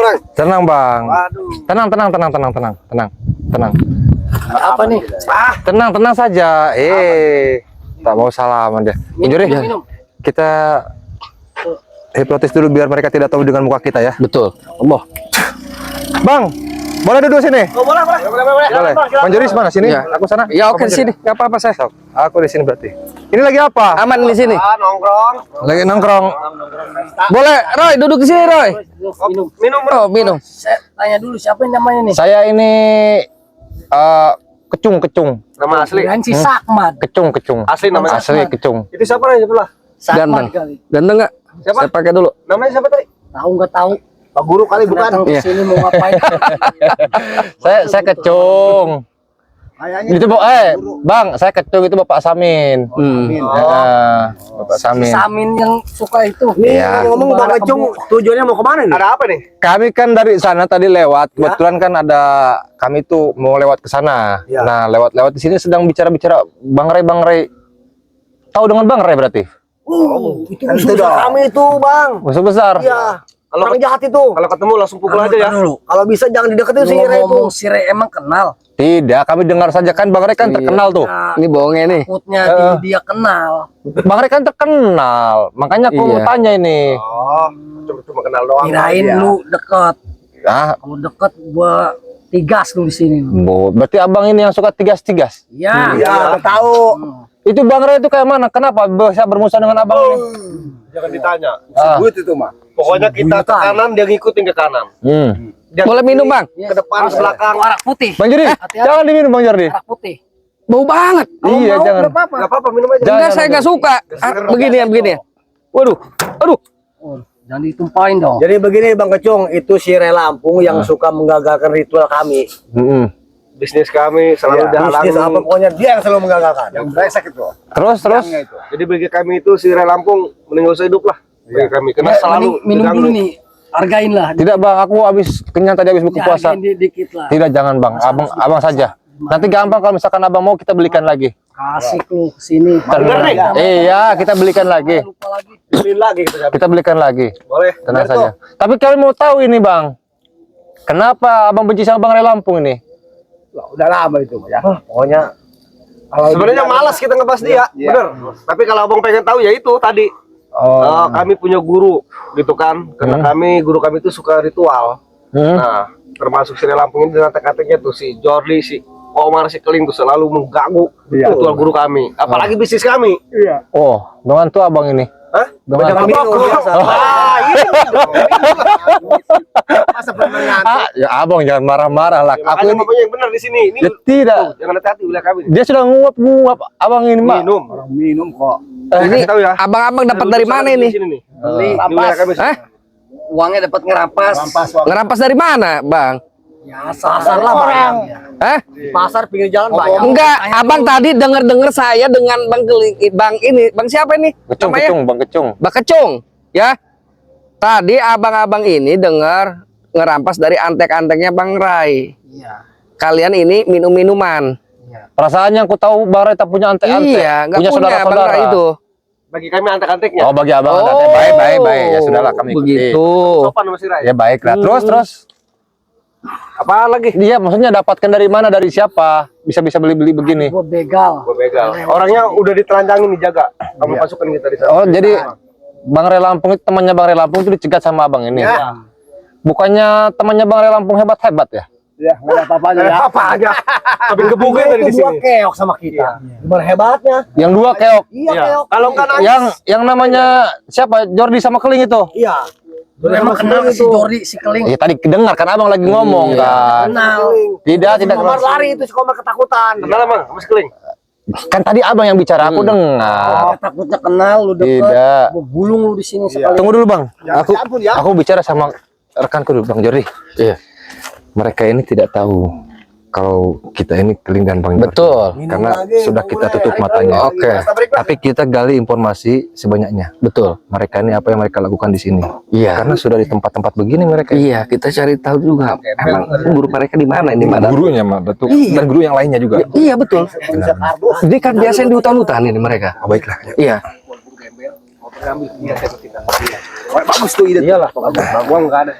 orang. Tenang bang. Waduh. Tenang. Apa nih? Tenang saja. Tak mau salaman dia. Injuri. Kita hipnotis dulu biar mereka tidak tahu dengan muka kita ya. Betul. Allah. Bang, boleh duduk sini? Oh, boleh. Boleh. Bang Joris mana sini? Ya. Aku sana. Ya oke di sini. Enggak apa-apa saya. Aku di sini berarti. Ini lagi apa? Aman di sini. Nongkrong. Lagi nongkrong. Boleh, Roy, duduk di sini, Roy. Minum. Oh, minum. Saya tanya dulu siapa yang namanya nih? Saya ini Kecung. Nama asli. Kirain si Sakmat. Kecung. Asli namanya. Asli Kecung. Itu siapa nih sebelah? Ganteng. Sakmat kali. Ganteng enggak? Siapa? Saya pakai dulu. Namanya siapa tadi? Tahu nggak tahu? Pak Guru kali Datang bukan? ke sini mau ngapain? Saya Kecung. Itu Bang, saya Kecung itu Bapak Samin. Bapak Samin. Samin yang suka itu. Iya. Ngomong Bang Ecung, tujuannya mau kemana nih? Ada apa nih? Kami kan dari sana tadi lewat. Kebetulan kan ada kami tuh mau lewat ke sana. Ya. Nah, lewat di sini sedang bicara-bicara Bang Ray. Tahu dengan Bang Ray berarti? Itu musuh kami itu, Bang. Musuh besar. Iya. Kalau orang jahat itu. Kalau ketemu langsung pukul aja ya. Kalau bisa jangan dideketin si Ire itu. Ngomong si Re emang kenal. Tidak, kami dengar saja kan Bang Ray kan terkenal tuh. Ini bohongnya nih. Takutnya dia kenal. Bang Ray kan terkenal. Makanya aku mau Iya. tanya ini. Oh, cuma kenal doang. Kirain lu deket. Ah, Kamu deket gua tigas lu di sini. berarti Abang ini yang suka tigas-tigas. Iya. Iya, tahu. Itu Bang Ray itu kayak mana? Kenapa bisa bermusuhan dengan Abang ini? Jangan ditanya. Sebut itu mah. Pokoknya kita ke kanan, dia ngikutin ke kanan. Dia Boleh minum, Bang? ke depan, ke belakang. Arak putih. Bang Jordi, jangan diminum Bang Jordi. Arak putih. Bau banget. Iya, jangan. Gak apa-apa, minum aja. Enggak, saya enggak suka. Begini. Waduh. Aduh. Oh, jangan ditumpahin dong. Jadi begini Bang Kecung, itu si Ire Lampung yang suka menggagalkan ritual kami. Bisnis kami selalu dihalangi. Bisnis apa pokoknya dia yang selalu menggagalkan. Yang brengsek itu. Terus. Jadi bagi kami itu si Ire Lampung meninggal sehidup lah. Bagi kami karena selalu minum diganggu. dulu nih. Hargain lah. Tidak Bang, aku habis kenyang tadi habis buka puasa. Hargain dikit lah. Tidak, jangan Bang. Abang saja. Nanti gampang kalau misalkan Abang mau kita belikan lagi. Kasih lu kesini. Bener nih? Iya, kita belikan lagi. Lupa lagi. Beliin lagi kita. Kita belikan lagi. Boleh. Tenang Bener saja. tuh. Tapi kalian mau tahu ini Bang, kenapa Abang benci sama Bang Ray Lampung ini? Lah, udah lama itu ya. Pokoknya sebenarnya malas kita ngebahas dia. Bener. Tapi kalau Abang pengen tahu ya itu tadi. Kami punya guru gitu kan. Karena guru kami itu suka ritual. Nah, termasuk si Ire Lampung ini dengan teknik-tekniknya tuh si Jordi, si Omar, si Keling tuh selalu mengganggu ritual guru kami. Apalagi bisnis kami. Iya. Oh, dengan tuh Abang ini. Hah? Dengan Jangan minum biasa. Ah, ini dong. Masa beneran? Ya Abang jangan marah-marah lah. Ya, Aku makanya ini ngomongnya yang benar di sini. Ini ya, tidak. jangan hati-hati wilayah kami. Dia sudah nguap Abang ini, Mak. Minum. Orang minum kok. Ini tahu ya. abang-abang dapat dari mana ini? Beli di wilayah kami. Hah? Uangnya dapat ngerampas. Ngerampas dari mana, Bang? Ya pasar lah orang. Hah? Pasar pinggir jalan banyak. Enggak, Abang tadi dengar saya dengan Bang ini. Bang siapa ini? Namanya? Bang Kecung. Bang Kecung, ya. Tadi abang-abang ini dengar ngerampas dari antek-anteknya Bang Ray. Iya. Kalian ini minum-minuman. Perasaannya aku tahu Bang Ray tak punya antek-antek. Iya, enggak punya Bang saudara-saudara Ray itu. Bagi kami antek-anteknya. Oh, bagi Abang antek. Baik. Ya sudahlah kami ikuti. Begitu. Sopan sama si Ray. Ya baiklah. Terus. Apa lagi? Dia maksudnya dapatkan dari mana, dari siapa? Bisa beli begini. Gua begal. Gue begal. Orangnya udah ditelanjangin dijaga. Kamu pasukan kita di sana. Oh, jadi Bang Ray Lampung itu temannya Bang Ray Lampung itu dicegat sama Abang ini. Ya. Bukannya temannya Bang Ray Lampung hebat-hebat ya? Ya, enggak ada apa-apanya ya. Apa aja. Tapi gebugin dari di sini. Keok sama kita. Gimana hebatnya? Yang dua keok. Iya, keok. Kalau enggak nangis. Yang namanya siapa? Jordi sama Keling itu. Iya. Emang kenal si Jordi, si Keling. Ya tadi kedengar kan Abang lagi ngomong kan. Kenal. Tidak Komar lari itu si Komar ketakutan. Kenal emang sama si Keling? Kan tadi Abang yang bicara, aku dengar. Takutnya kenal lu deket. Tidak. Gua gulung lu di sini sekali. Tunggu dulu Bang. Ya, ampun ya. Aku bicara sama rekanku dulu Bang Jordi. Iya. Mereka ini tidak tahu kalau kita ini Keling dan Bang Jordi. Betul. Karena sudah kita tutup matanya. Oke. Tapi kita gali informasi sebanyaknya. Betul. Mereka ini apa yang mereka lakukan di sini. Iya. Karena sudah di tempat-tempat begini mereka. Iya, kita cari tahu juga. Emang guru mereka di mana ini, Madam? Gurunya mah betul. Iya. Dan guru yang lainnya juga. Iya, betul. Ini kan biasanya di hutan-hutan ini mereka. Oh, baiklah. Iya. Bagus tuh ide. Iyalah, bagus. Gua enggak ada.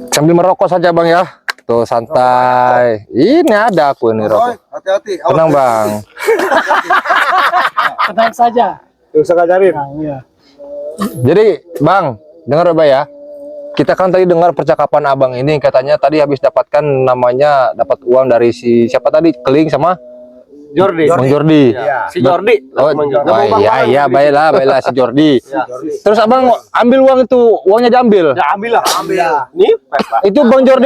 Sambil merokok saja bang ya. Tuh santai. Ini ada aku ini rokok. Hati-hati. Tenang bang. Tenang saja. Gak usah ngajarin. Nah, iya. Jadi bang, dengar Bang ya. Kita kan tadi dengar percakapan abang ini, katanya tadi habis dapatkan namanya dapat uang dari si siapa tadi, Keling sama Jordi. Bang Jordi. Iya. Si Jordi. Oh, iya baiklah si Jordi. Ya. Terus abang ambil uang itu, uangnya diambil. Ya ambil lah. Ambil. Nih, Pak. Itu Bang Jordi,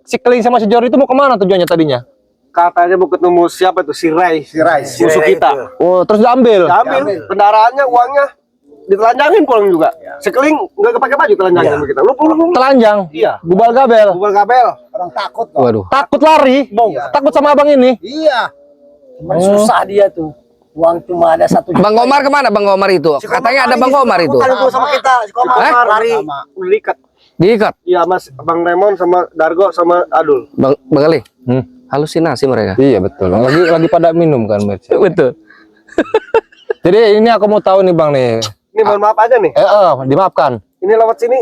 si Keling sama si Jordi itu mau kemana tujuannya tadinya? Katanya mau ketemu siapa itu si Ray. Musuh kita. Oh, terus diambil. Ambil kendaraannya, uangnya ditelanjangin pulang juga. Sekeling nggak kepake baju telanjangin sama kita. Lu. Telanjang. Iya. Gubal gabel. Gubal kabel. Orang takut kok. Waduh. Takut lari. Takut sama abang ini. Iya. Cuman susah dia tuh. Uang cuma ada 1 juta. Bang Komar kemana Bang Komar itu? Katanya ada Bang Komar itu. Kalau sama kita, si Komar lari. Udah diikat. Diikat. Iya Mas, Bang Raymond sama Dargo sama Adul. Bang Ali. Halusinasi mereka. Iya betul. Lagi pada minum kan, Mirce. Betul. Jadi ini aku mau tahu nih bang nih. Ini mohon maaf aja nih. Dimaafkan. Ini lewat sini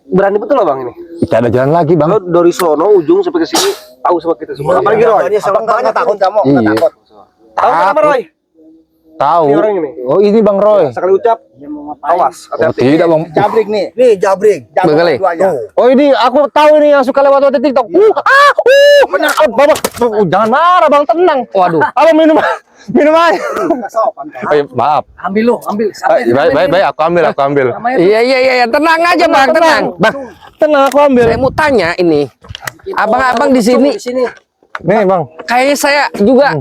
berani betul lah Bang ini. Kita ada jalan lagi bang. Lo dari sono ujung sampai ke sini tahu sama kita semua. Apalagi Roy. Banyak takut kamu. Iya. Tahu kan nama Roy? Tahu. Ini orang ini. Oh ini bang Roy. Sekali ucap, awas. Oh, Hati-hati. tidak bang. Jabrik nih. Nih jabrik. Bang Ali. Oh ini aku tahu ini yang suka lewat TikTok. Bapak, jangan marah bang, tenang. Waduh. Abang minum aja. Oh, iya, maaf. Ambil lu, ambil. Baik, aku ambil. Iya, tenang aja Bang, tenang. Bang, tenang aku ambil. Saya mau tanya ini. Abang-abang di sini Nih bang. kayaknya saya juga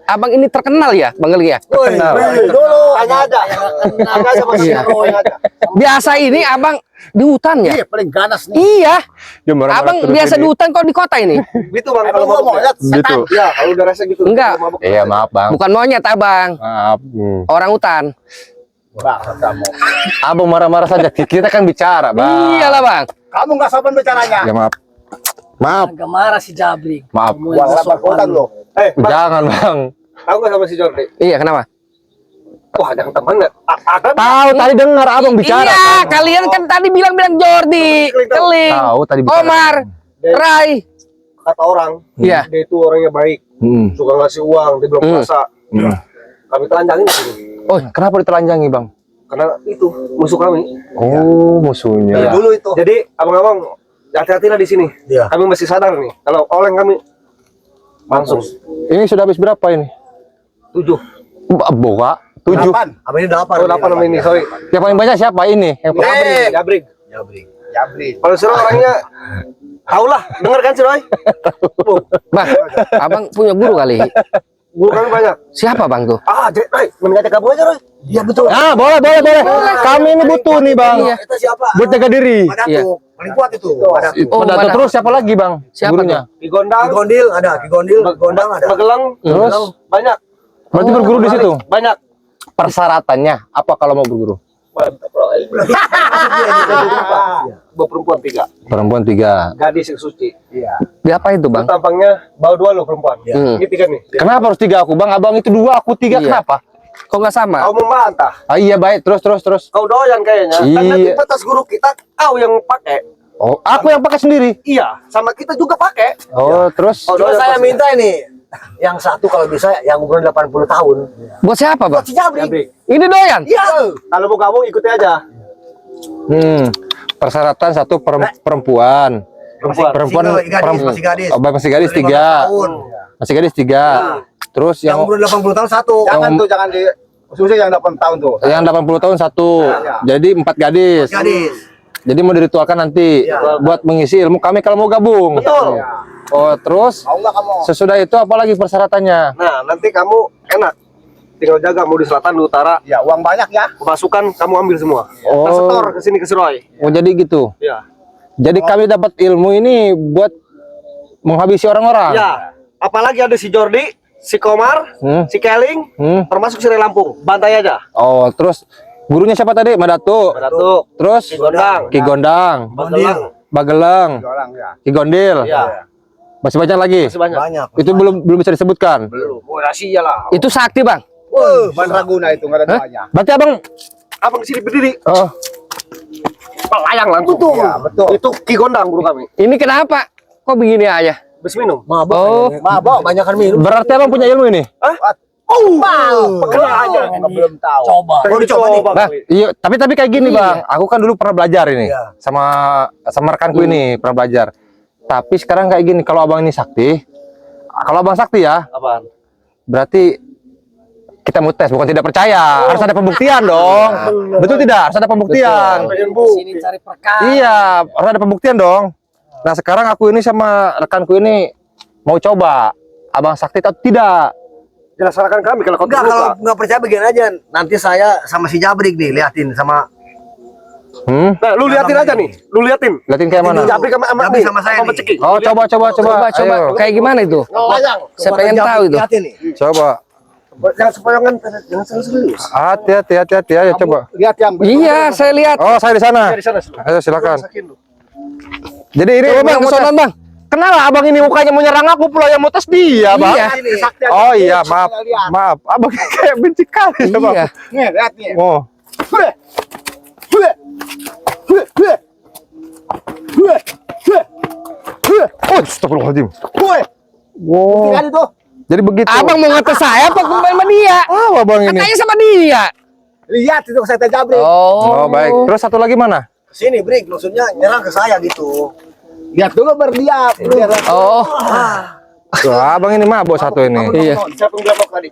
Abang ini terkenal ya, Bang Ali ya? Terkenal. Dulu tanya aja. Tanya aja Mas Roy aja. Biasa ini Abang di hutan ya? Iya, paling ganas nih. Iya. Dia marah-marah Abang terus biasa ini. di hutan kok di kota ini? Gitu Bang kalau mau lihat Gitu. Iya, kalau udah rasa gitu. Enggak. Kalau mabuk. Iya maaf bang. Bukan monyet Abang, Maaf. orang hutan. Abang marah-marah saja. Kita kan bicara bang. Iyalah Bang. Kamu nggak sopan bicaranya. Ya maaf. Maaf. Agak marah si Jabrik. Maaf. Kamu yang sopan lo. Bang, Jangan bang. tahu nggak sama si Jordi? Iya, kenapa? Wah, jangan teman nggak? Akan Tahu tadi dengar abang bicara. Iya, kalian kan tadi bilang-bilang Jordi, Keling, Tahu tadi bicara. Komar, Rai. kata orang, Iya. dia itu orangnya baik, suka ngasih uang, dia belum puasa. Kami telanjangin di sini. Oh, kenapa ditelanjangi bang? Karena itu musuh kami. Oh, musuhnya. Dulu itu. Jadi abang-abang hati-hatilah di sini. Iya. Kami masih sadar nih. Kalau oleng kami langsung Ini sudah habis berapa ini? 7. Boga 7. Apa ini 8? Oh, 8 nama ini, sorry. Yang paling banyak siapa ini? Yang paling- Jabrik. Kalau si Roy orangnya tahu lah, dengar kan si Roy? Bang, Abang punya guru kali. Guru kami banyak. Siapa Bang tuh? Roy, mendekati kamu aja Roy. Iya betul. Ah, boleh. Kami ini butuh nih bang. Iya. Kita siapa? Buat jaga diri. Iya. Paling kuat itu. Oh, Pada mana? terus siapa lagi bang? Siapa Gurunya? Di Gondang, Ki Gondil ada, Ki Gondil, Gondang ada. Magelang, Terus? banyak. Berarti berguru di situ. Banyak. Persyaratannya apa kalau mau berguru? Bawa perempuan 3, Perempuan 3. gadis yang suci. Di apa itu Bang? Tampangnya bawa 2 loh perempuan. Ini 3 nih. Kenapa harus 3 aku bang? Abang itu 2, aku 3. Iya. Kenapa? Kok nggak sama? Kau membantah. Ah iya baik. Terus. Kau doyan kayaknya. Iya. Karena kita tas guru kita, kau yang pakai. Oh, aku yang pakai sendiri. Iya, sama kita juga pakai. Oh, terus. Oh, Cuma doyan saya pasti. minta ini yang satu kalau bisa yang umur 80 tahun. Buat siapa Bang? Si Jabrik. Jabrik. Ini doyan? Iya. Kalau mau gabung ikuti aja. Persyaratan 1 perempuan. Perempuan Masih gadis. Oh, masih gadis 3. Tahun. Masih gadis 3. Terus Yang yang umur 80 tahun satu. Jangan di khususnya yang 8 tahun tuh. yang 80 tahun 1. Jadi 4 gadis. Gadis. Jadi mau diritualkan nanti buat mengisi ilmu kami kalau mau gabung. Betul. Oh, terus Mau nggak kamu? sesudah itu apalagi persyaratannya? Nah, nanti kamu enak. Tinggal jaga mau di selatan, di utara. Ya, uang banyak ya. Pemasukan kamu ambil semua. Oh. Tersetor ke sini ke Seroy. Oh, jadi gitu. Ya. Jadi kami dapat ilmu ini buat menghabisi orang-orang. Ya. Apalagi ada si Jordi, si Komar, si Keling, termasuk si Ray Lampung. Bantai aja. Oh, terus gurunya siapa tadi? Madatu. Datuk, Terus Ki Gondang, Ki Gondang, Magelang. Bageleng, Ya. Ki Gondil. Ya. Masih banyak lagi. Masih banyak. Banyak. Itu belum bisa disebutkan. Belum. Oh, rahasia lah. Itu sakti Bang. Mandraguna itu nggak ada duanya. Berarti abang Abang sini berdiri. oh melayang langsung. Betul. Iya, betul. Itu Ki Gondang guru kami. Ini kenapa? Kok begini aja? Habis minum. Mabok. Oh. Mabok, banyak kan minum. Berarti abang punya ilmu ini? Kenal aja. Belum tahu. Coba. Mau dicoba nih. Nah, iya, tapi kayak gini Iya. bang, aku kan dulu pernah belajar ini sama rekanku ini pernah belajar. Tapi sekarang kayak gini, kalau abang ini sakti, kalau abang sakti ya, Apaan? berarti kita mau tes, bukan tidak percaya, harus ada pembuktian dong. Betul tidak? Harus ada pembuktian. Sini cari perkara. Iya, harus ada pembuktian dong. Nah sekarang aku ini sama rekanku ini mau coba, abang sakti atau tidak? Jelaskan kami kalau kau Enggak, kalau nggak percaya begini aja. Nanti saya sama si Jabrik nih liatin sama Nah, lu liatin aja nih. Lu liatin. Liatin kayak mana? Jabrik sama saya nih. Ceki. Oh coba. Coba. Ayo. Kayak gimana itu? Melayang. Saya pengen tahu itu. Liatin nih. Coba. Jangan sepoyongan, jangan serius. Hati-hati ayo coba. Lihat yang Iya, saya lihat. Oh saya di sana. di sana. Ayo silakan. Sakin lu. Jadi ini Coba bang, mau tes. kesonan bang. Kenapa abang ini mukanya mau nyerang aku pula yang mau tes dia bang? Iya. Oh iya maaf. Abang kayak benci kali sama Iya. aku. Nih, lihat nih. Oh. Oh, astagfirullahaladzim. Wow. Kan itu. Jadi begitu. Abang mau ngetes saya apa kembali sama dia? apa bang ini? Katanya sama dia. Lihat itu saya Jabrik. Oh baik. Terus satu lagi mana? Sini, Brik. Maksudnya nyerang ke saya gitu. Lihat dulu berdiam. Biar Oh. Tuh, abang ini mabok satu ini. Iya. Siapa yang bilang tadi?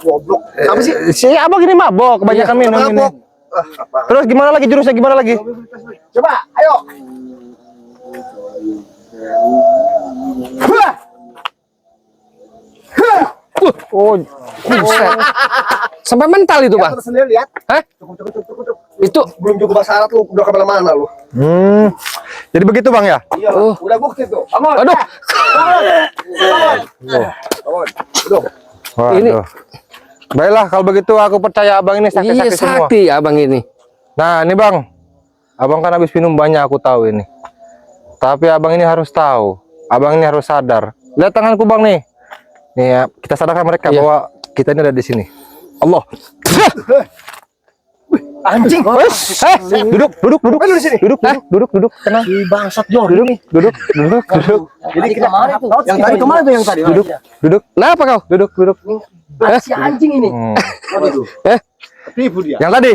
Goblok. Apa sih? Si abang ini mabok, kebanyakan minum ini. Mabok. Apa? Terus gimana lagi jurusnya gimana lagi? Coba, ayo. Oh, Buset. Sampai mental itu bang. Lihat sendiri lihat. Hah? Cukup. Itu. Belum cukup bahasa Arab lu udah kemana-mana lu. Jadi begitu bang ya? Iya. Udah bukti tuh. Bangun. Aduh. Bangun. Aduh. Ini- Waduh. Baiklah kalau begitu aku percaya abang ini Iya sakti-sakti semua. sakti abang ini. Nah ini bang, abang kan habis minum banyak aku tahu ini. Tapi abang ini harus tahu, abang ini harus sadar. Lihat tanganku bang nih. Nih ya, kita sadarkan mereka Iya. bahwa kita ini ada di sini. Allah. Anjing. Duduk di sini. Duduk, tenang. Bangsat Jor. Duduk. Jadi kemana itu? Yang tadi kemana tuh yang tadi? Duduk. Kenapa kau? Duduk. Si anjing ini. Eh? Tipu dia. Yang tadi,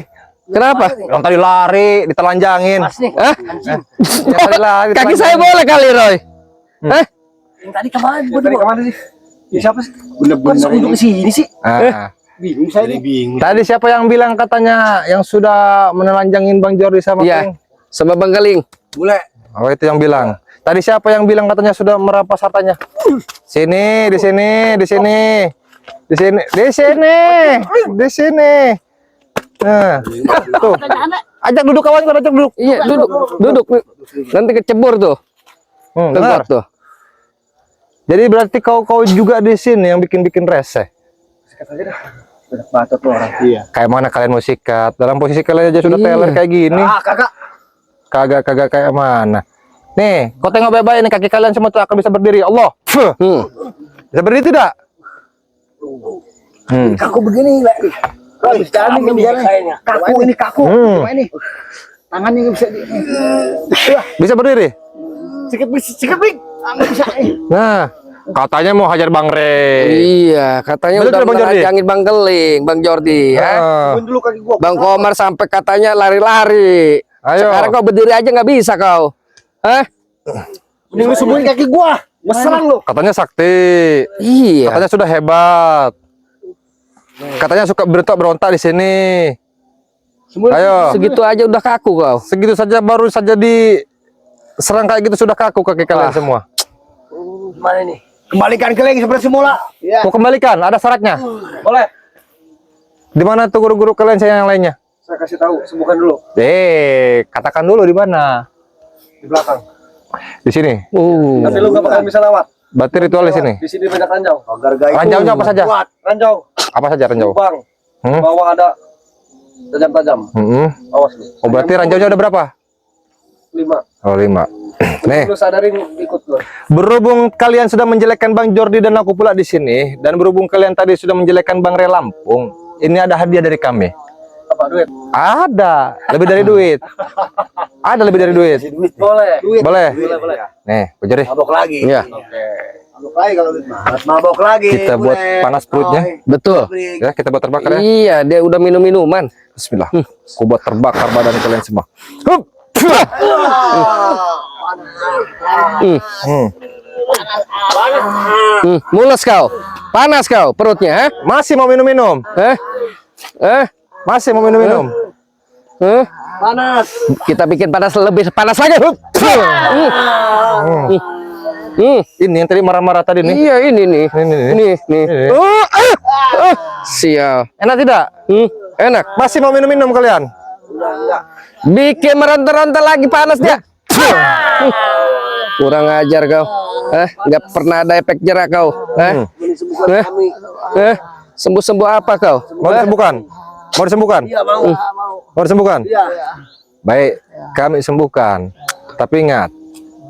Kenapa? yang tadi lari, ditelanjangin. Mas nih. Hah? Anjing. Yang tadi lari. Kaki saya boleh kali Roy. Hah? Yang tadi kemana? Tadi kemana sih? Ya, siapa sih? Bener-bener duduk ke sini sih. Bingung saya nih. Bingung. Tadi siapa yang bilang katanya yang sudah menelanjangin Bang Jordi sama Iya. Keng? Sama Bang Galing. Bule. Oh itu yang bilang. Tadi siapa yang bilang katanya sudah merampas hartanya? Sini, di sini. Nah, tuh. Ajak duduk kawan, ajak duduk. Iya, duduk. Nanti kecebur tuh. Benar. Tegak tuh. Jadi berarti kau juga di sini yang bikin reseh. Bacot tuh orang. Iya. Kayak mana kalian mau sikat? Dalam posisi kalian aja sudah Iya. teler kayak gini. Kagak. Kagak kayak mana? Nih, kau tengok baik-baik nih kaki kalian semua tuh akan bisa berdiri. Allah. Fuh. Bisa berdiri tidak? Kaku begini, Le. Kami ini kayaknya. Kaku ini kaku. Hmm. Ini. Tangannya nggak bisa di. Bisa berdiri? Sikit Bing. Nah, katanya mau hajar Bang Rey. Iya, katanya Betul udah tidak, Bang Jordi? menerjangin Bang Geling, Bang Jordi ya. Tungguin dulu kaki gua. Bang Komar sampai katanya lari-lari. Ayo. Sekarang kau berdiri aja nggak bisa kau. Hah? Mending lu sembuhin kaki gua. Mesran lu. Katanya sakti. Iya. Katanya sudah hebat. Katanya suka berontak di sini. Ayo. Segitu aja udah kaku kau. Segitu saja baru saja di serang kayak gitu sudah kaku kaki kalian semua. Gimana nih? Kembalikan ke lagi seperti semula. Mau kembalikan? Ada syaratnya. Boleh. Di mana tuh guru-guru kalian saya yang lainnya? Saya kasih tahu, sembuhkan dulu Katakan dulu di mana? di belakang. Di sini. Tapi lu gak bakal bisa lewat. Berarti ritual di sini. Di sini banyak ranjau. Agar gaya. Ranjaunya apa saja? Kuat. Ranjau. Apa saja ranjau? Lubang. Bawah ada tajam-tajam. Awas lu. Oh berarti ranjaunya ada berapa? 5. Oh 5. Nih. Lu sadarin ikut lu. Berhubung kalian sudah menjelekkan Bang Jordi dan aku pula di sini, dan berhubung kalian tadi sudah menjelekkan Bang Rey Lampung, ini ada hadiah dari kami. Apa duit? Ada, lebih dari duit. Ada lebih dari duit. Boleh. Boleh. Boleh. Nih, Bang Jody. Mabok lagi. Iya, Mabok lagi kalau duit mah. Mabok lagi. Kita buat panas perutnya. betul. Ya, kita buat terbakar ya. Iya, dia udah minum-minuman. Bismillah. Aku buat terbakar badan kalian semua. Hup. Mules kau. Panas kau perutnya, ha? Masih mau minum-minum? Masih mau minum-minum? Panas. Kita bikin panas lebih panas lagi. Hup. Ini yang tadi marah-marah tadi nih. Iya, ini nih. Ini. Nih. Sial. Enak tidak? Enak. Masih mau minum-minum kalian? Bikin meronta-ronta lagi panas dia. Kurang ajar kau. Nggak pernah ada efek jerah kau. Sembuh-sembuh apa kau? Mau disembuhkan? Mau disembuhkan? Iya mau. Mau disembuhkan? Iya. Baik, kami sembuhkan. Tapi ingat,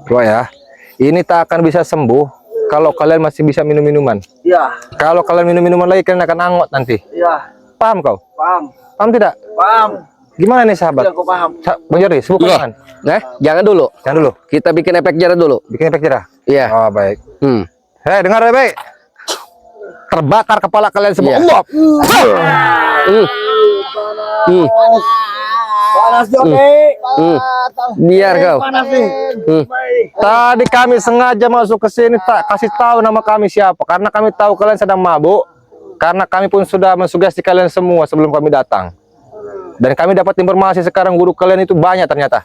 bro ya, ini tak akan bisa sembuh kalau kalian masih bisa minum-minuman. Iya. Kalau kalian minum-minuman lagi, kalian akan angot nanti. Iya. Paham kau? Paham. Paham tidak? Paham. Gimana nih sahabat? Aku paham. Bang Jody, sembuhkan. Jangan dulu. Jangan dulu, Kita bikin efek jerah dulu. bikin efek jerah. Iya. Oh, baik. Hei, dengar baik. Terbakar kepala kalian semua. Iya. Allah. Panas Jody. Biar kau. Panas nih. Tadi kami sengaja masuk ke sini tak kasih tahu nama kami siapa, karena kami tahu kalian sedang mabuk. Karena kami pun sudah mensugesti kalian semua sebelum kami datang. Dan kami dapat informasi sekarang guru kalian itu banyak ternyata.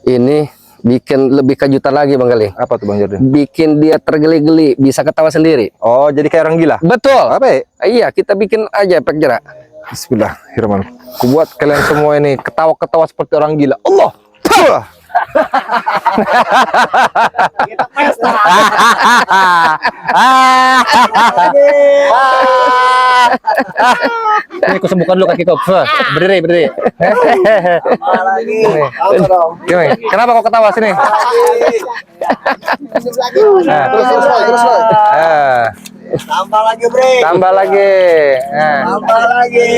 Ini bikin lebih kejutan lagi Bang Galing. Apa tuh Bang Jordi? Bikin dia tergeli-geli, bisa ketawa sendiri. Oh, jadi kayak orang gila. Betul. Apa ya? Iya, kita bikin aja efek jerah. Bismillahirrahmanirrahim. Kubuat kalian semua ini ketawa-ketawa seperti orang gila. Allah. Kita pesta. Ini aku sembuhkan dulu kaki kau. Berdiri, berdiri. Apa lagi? Apa dong? Gimana? Kenapa kau ketawa sini? Terus. Tambah lagi, Bre. Tambah lagi. Tambah lagi.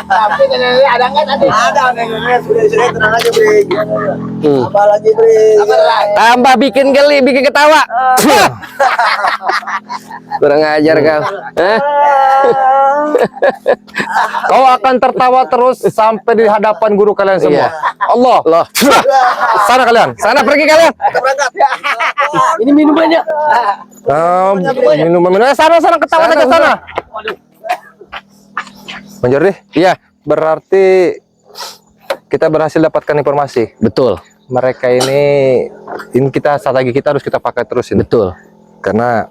Tapi ada nggak tadi? Ada nenek sudah tenang aja, Bre. Tambah lagi, Bre. Tambah bikin geli, bikin ketawa. Kurang ajar kau. Kau akan tertawa terus sampai di hadapan guru kalian semua. Iya. Allah. Loh. Sana kalian. Sana pergi kalian. Ini minumannya. Minum. Sana ketawa Sana, saja sana. Bang Jordi, Iya, berarti kita berhasil dapatkan informasi. betul. Mereka ini kita strategi kita harus kita pakai terus ini. Betul. Karena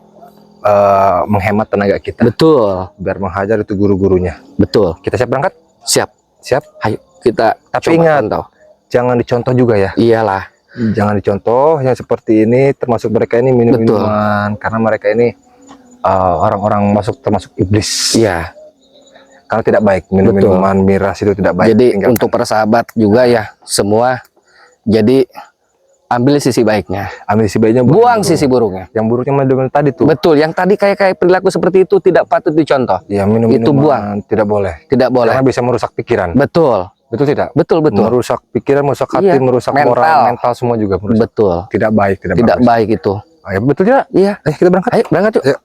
menghemat tenaga kita. Betul. Biar menghajar itu guru-gurunya. Betul. Kita siap berangkat? Siap. Siap. Ayo kita Tapi coba ingat, pantau. jangan dicontoh juga ya. Iyalah. Jangan dicontoh yang seperti ini, termasuk mereka ini minum-minuman. Karena mereka ini orang-orang termasuk iblis. Iya. Karena tidak baik minum-minuman miras itu tidak baik. Jadi Tinggalkan. untuk para sahabat juga ya semua. Jadi ambil sisi baiknya, ambil sisi baiknya, buang sisi buruknya. Yang buruknya mah tadi tuh. Betul. Yang tadi kayak perilaku seperti itu tidak patut dicontoh. Ya, minum-minuman Itu buang. tidak boleh. Tidak boleh. Karena bisa merusak pikiran. Betul. Betul tidak? Betul. Merusak pikiran, merusak hati, Iya. merusak Mental. moral, mental semua juga merusak. Betul. Tidak baik, tidak Tidak bagus. baik itu. Ayo, betul tidak? Iya. Ayo kita berangkat. Ayo berangkat yuk. Ayo.